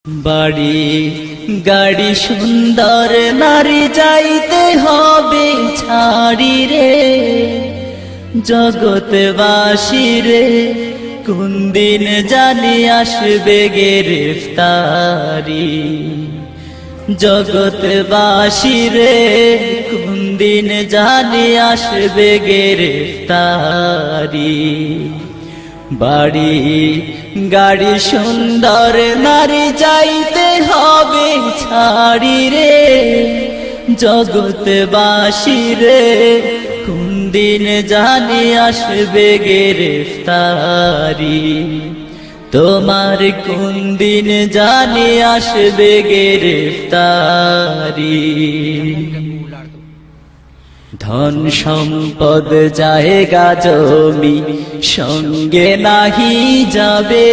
বাড়ি গাড়ি সুন্দর নারী যাইতে হবে ছাড়ি রে, জগৎবাসী রে কোন দিন জানি আসবে গ্রেফতারি। জগৎবাসী রে কোন দিন জানি আসবে গ্রেফতারি। বাড়ি গাড়ি সুন্দর নারী যাইতে হবে ছাড়ি রে, জগৎবাসী রে কোন দিন জানি আসবে গ্রেফতারি। তোমার কোন দিন জানি আসবে গ্রেফতারি। ধন সম্পদ জায়গা জমি সঙ্গে নাহি যাবে,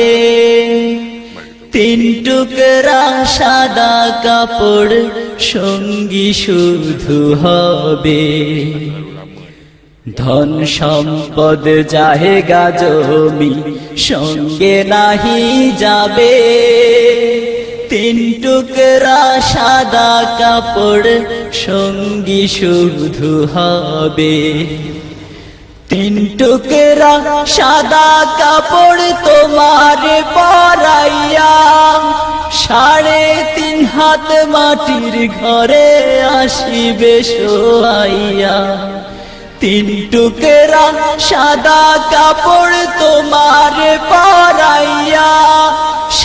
তিন টুকরা সাদা কাপড় সঙ্গী শুধু হবে। ধন সম্পদ জায়গা জমি সঙ্গে নাহি যাবে, তিন টুকরা সাদা কাপড় সঙ্গী শুধু হবে। তিন টুকরা সাদা কাপড় তোমার পরাইয়া 3.5 হাত মাটির ঘরে আসিবে শোয়াইয়া। তিন টুকরা সাদা কাপড় তোমার পরাইয়া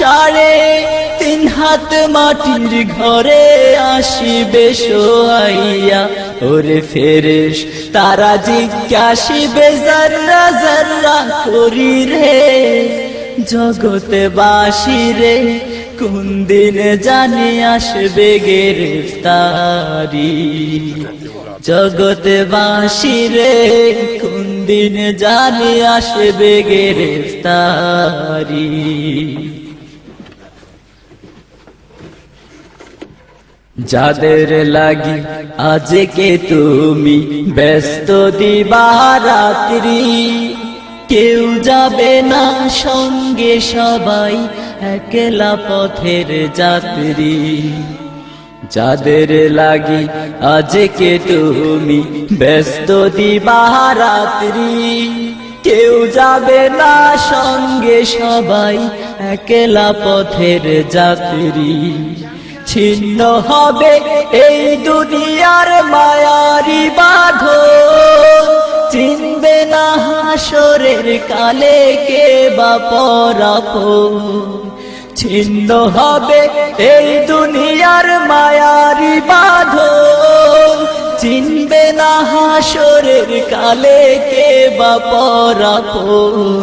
3.5 হাত মাটির ঘরে আসিবে শোয়াইয়া। ওরে ফেরেশতারা জিজ্ঞাসিবে যার্রা যার্রা করি রে, জগৎবাসী রে কোন দিন জানি আসবে গ্রেফতারি। জগৎবাসী রে কোন দিন জানি আসবে গ্রেফতারি। যাদের লাগি আজকে তুমি ব্যস্ত দিবারাত্রি, কেউ যাবে না সঙ্গে সবাই একলা পথের যাত্রী। যাদের লাগি আজকে তুমি ব্যস্ত দিবারাত্রি, কেউ যাবে না সঙ্গে সবাই একলা পথের যাত্রী। ছিন্ন হবে এই দুনিয়ার মায়ারি বাঁধন, চিনবে না হাসরের কালে কে বা পরাপর। ছিন্ন হবে এই দুনিয়ার মায়ারি বাঁধন, চিনবে না হাসরের কালে কে বা পরাপর।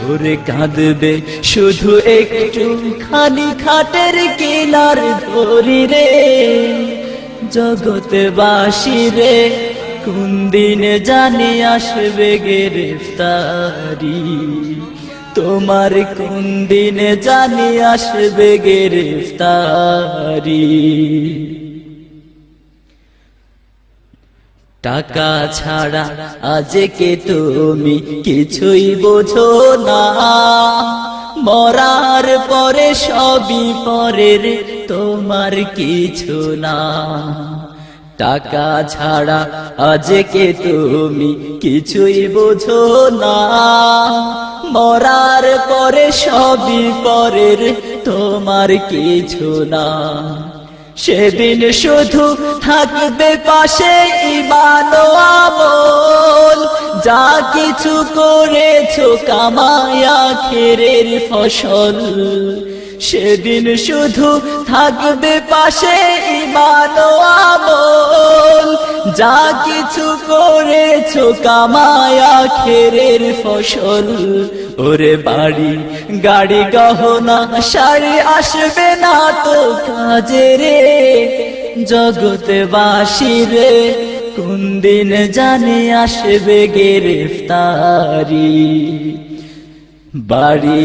ওরে কাঁদবে শুধু একটু খানি খাটের কিনার ধরি রে, জগৎবাসী রে কোন দিন জানি আসবে গ্রেফতারি। তোমার কোন দিন জানি আসবে গ্রেফতারি। টাকা ছাড়া আজকে তুমি কিছুই বোঝো না, মরার পরে সবই পরের তোমার কিছু না। টাকা ছাড়া আজকে তুমি কিছুই বোঝো না, মরার পরে সবই পরের তোমার কিছু না। সেদিন শুধু থাকবে পাশে ঈমান ও আমল, যা কিছু করেছো কামায় আখিরের ফসল। সেদিন শুধু থাকবে পাশে ঈমান ও আমল, যা কিছু করেছো কামায় আখিরের ফসল। ওরে বাড়ি গাড়ি গহনা শাড়ি আসবে না তো কাজে রে, জগৎবাসী রে কোন দিন জানি আসবে গ্রেফতারি। বাড়ি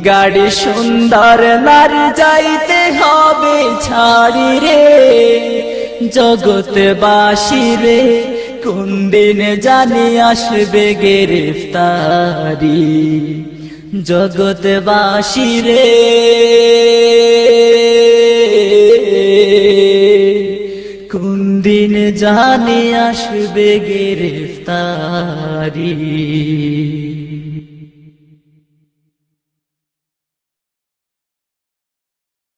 গাড়ি সুন্দর নারী যাইতে হবে ছাড়ি রে, জগৎবাসী রে কোন দিন জানি আসবে গ্রেফতারি। জগৎবাসী রে। কোন দিন জানি আসবে গ্রেফতারি।